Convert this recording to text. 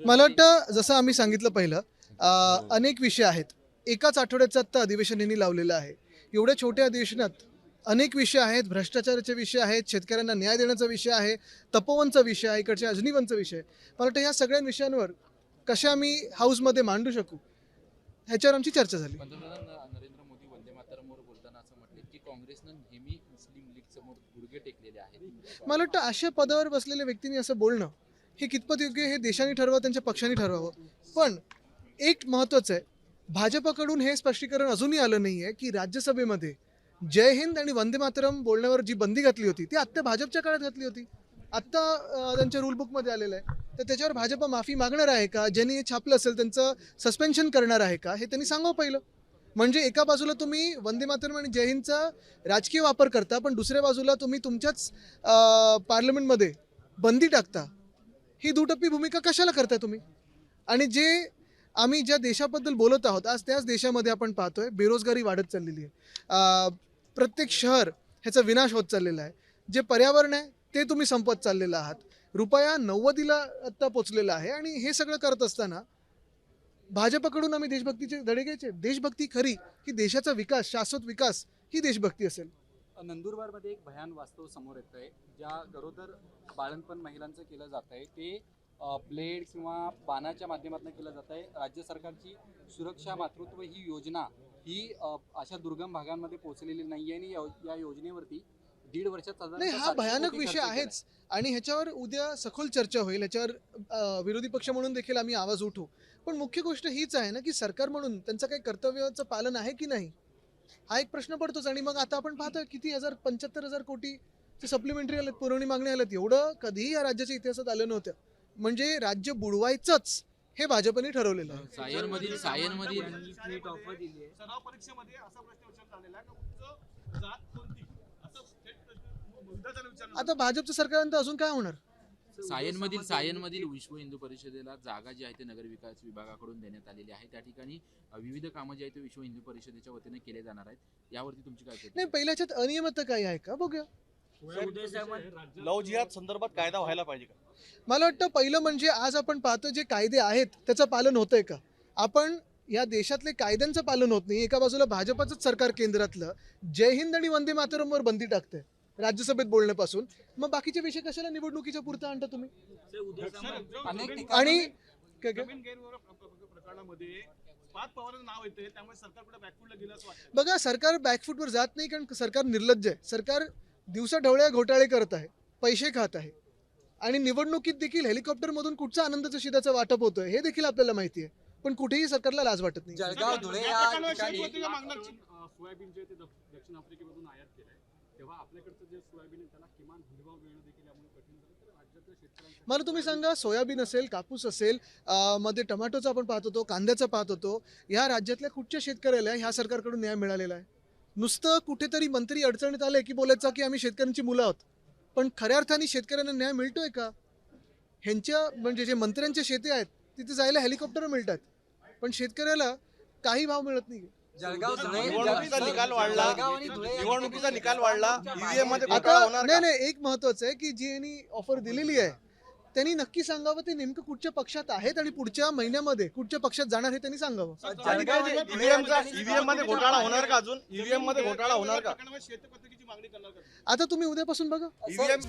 मला वाटतं जसं आम्ही सांगितलं पहिलं अनेक विषय आहेत. एकाच आठवड्याचं आत्ता अधिवेशन यांनी लावलेलं आहे. एवढ्या छोट्या अधिवेशनात अनेक विषय आहेत. भ्रष्टाचाराचे विषय आहेत, शेतकऱ्यांना न्याय देण्याचा विषय आहे, तपोवनचा विषय आहे, इकडच्या अजनीवनचा विषय आहे. मला वाटतं ह्या सगळ्या विषयांवर कशा आम्ही हाऊसमध्ये मांडू शकू ह्याच्यावर आमची चर्चा झाली. पंतप्रधान नरेंद्र मोदी वंदे मातरमवर बोलताना असं म्हटले की काँग्रेसनं नेहमी मुस्लिम लीग समोर गुडघे टेकलेले आहेत. मला वाटतं अशा पदावर बसलेल्या व्यक्तींनी असं बोलणं हे कितपत योग्य हे देशाने ठरवावं, त्यांच्या पक्षाने ठरवावं. पण एक महत्त्वाचं आहे, भाजपकडून हे स्पष्टीकरण अजूनही आलं नाही आहे की राज्यसभेमध्ये जय हिंद आणि वंदे मातरम बोलण्यावर जी बंदी घातली होती ती आत्ता भाजपच्या काळात घातली होती. आत्ता त्यांच्या रूल बुकमध्ये आलेलं आहे. तर त्याच्यावर भाजप माफी मागणार आहे का? ज्यांनी हे छापलं असेल त्यांचं सस्पेन्शन करणार आहे का? हे त्यांनी सांगावं पहिलं. म्हणजे एका बाजूला तुम्ही वंदे मातरम आणि जय हिंदचा राजकीय वापर करता, पण दुसऱ्या बाजूला तुम्ही तुमच्याच पार्लमेंटमध्ये बंदी टाकता. ही दुटप्पी भूमिका कशाला करताय तुम्ही? आणि जे आम्ही ज्या देशाबद्दल बोलत आहोत आज त्याच देशामध्ये आपण पाहतोय बेरोजगारी वाढत चाललेली आहे. प्रत्येक शहर ह्याचा विनाश होत चाललेला आहे. जे पर्यावरण आहे ते तुम्ही संपत चाललेलं आहात. रुपया 90ला आत्ता पोचलेला आहे. आणि हे सगळं करत असताना भाजपकडून आम्ही देशभक्तीचे धडे घ्यायचे. देशभक्ती खरी की देशाचा विकास, शाश्वत विकास ही देशभक्ती असेल. नंदुरबारमध्ये एक भयान वास्तव समोर येत आहे. ज्या गरोदर बाळंतपण महिलांचं केलं जात आहे ते ब्लेड किंवा बाणाच्या माध्यमातून केलं जात आहे. राज्य सरकारची सुरक्षा मातृत्व ही योजना ही अशा दुर्गम भागांमध्ये पोहोचलेली नाही आहे आणि या योजनेवरती 1.5 वर्षात नाही, हा भयानक विषय आहेच आणि ह्याच्यावर उद्या सखोल चर्चा होईल. ह्याच्यावर विरोधी पक्ष म्हणून देखील आम्ही आवाज उठवू. पण मुख्य गोष्ट हीच आहे ना की सरकार म्हणून त्यांचं काही कर्तव्याचं पालन आहे की नाही हा एक प्रश्न पडतोच. आणि मग आता आपण पाहतोय किती 75,000 कोटीचे सप्लिमेंटरी आलेत, पुरवणी मागणी आलेत. एवढं कधीही या राज्याच्या इतिहासात आलं नव्हतं. म्हणजे राज्य बुडवायचंच हे भाजपने ठरवलेलं आहे. सायनमधील सराव परीक्षेमध्ये असा प्रश्न विचारला आलेला आहे की उच्च जात कोणती असं थेट प्रश्न मुद्दा विचारला. आता भाजपचं सरकार अजून काय होणार? सायनमधील विश्व हिंदू परिषदेला जागा जी आहे ते नगर विकास विभागाकडून देण्यात आलेली आहे. त्या ठिकाणी विविध कामं जी आहेत ते विश्व हिंदू परिषदेच्या वतीने केले जाणार आहेत. यावरती तुमची काय प्रतिक्रिया? नाही, पहिल्याच्यात अनियमितता काही आहे का बघूया. लव जिहाद संदर्भात कायदा व्हायला पाहिजे का? मला वाटतं पहिलं म्हणजे आज आपण पाहतो जे कायदे आहेत त्याचं पालन होतंय का? आपण या देशातले कायद्यांचं पालन होत नाही. एका बाजूला भाजपचंच सरकार केंद्रातलं जय हिंद आणि वंदे मातरमवर बंदी टाकतंय राज्यसभेत बोलण्यापासून. मग बाकीचे विषय कशाला निवडणुकीच्या पुरता आणता तुम्ही? आणि जमीन गैरव्यवहार प्रकरणामध्ये पाच पवारांचं नाव येते त्यामुळे सरकार कुठे बॅकफुटला गेलं असं वाटतं. बघा, सरकार बॅकफुटवर जात नाही कारण सरकार निर्लज्ज आहे. सरकार दिवसाढवळ्या घोटाळे करत आहे, पैसे खात आहे आणि निवडणुकीत देखील हेलिकॉप्टरमधून कुठचा आनंदाचं शिदाचं वाटप होतोय हे देखील आपल्याला माहिती आहे. पण कुठेही सरकारला लाज वाटत नाही. जळगाव धुळे या ठिकाणी सोयाबीन जे दक्षिण आफ्रिकेमधून आयात केलंय तेव्हा आपल्याकडचं जे सोयाबीन आहे त्याला किमान हमीभाव मिळणं देखील यामुळे कठीण झालं. तर राज्यातल्या शेतकऱ्यांना मला तुम्ही सांगा, सोयाबीन असेल, कापूस असेल, मध्ये टोमॅटोचा आपण पाहत होतो, कांद्याचा पाहत होतो, ह्या राज्यातल्या कुठच्या शेतकऱ्याला ह्या सरकारकडून न्याय मिळालेला आहे? नुसतं कुठेतरी मंत्री अडचणीत आले की बोलायचं की आम्ही शेतकऱ्यांची मुलं आहोत. पण खऱ्या अर्थाने शेतकऱ्यांना न्याय मिळतोय का? ह्यांच्या म्हणजे जे मंत्र्यांच्या शेती आहेत तिथे जायला हेलिकॉप्टर मिळतात, पण शेतकऱ्याला काही भाव मिळत नाही. निवडणुकीचा निकाल वाढला ईव्हीएम मध्ये आता घोटाळा होणार का? नाही, एक महत्वाचं आहे की जी यांनी ऑफर दिलेली आहे त्यांनी नक्की सांगावं ते नेमकं कुठच्या पक्षात आहेत आणि पुढच्या महिन्यामध्ये कुठच्या पक्षात जाणार हे त्यांनी सांगावं. ईव्हीएम मध्ये घोटाळा होणार का? अजून ईव्हीएम मध्ये घोटाळा होणार का? आता तुम्ही उद्यापासून बघा. ईव्हीएम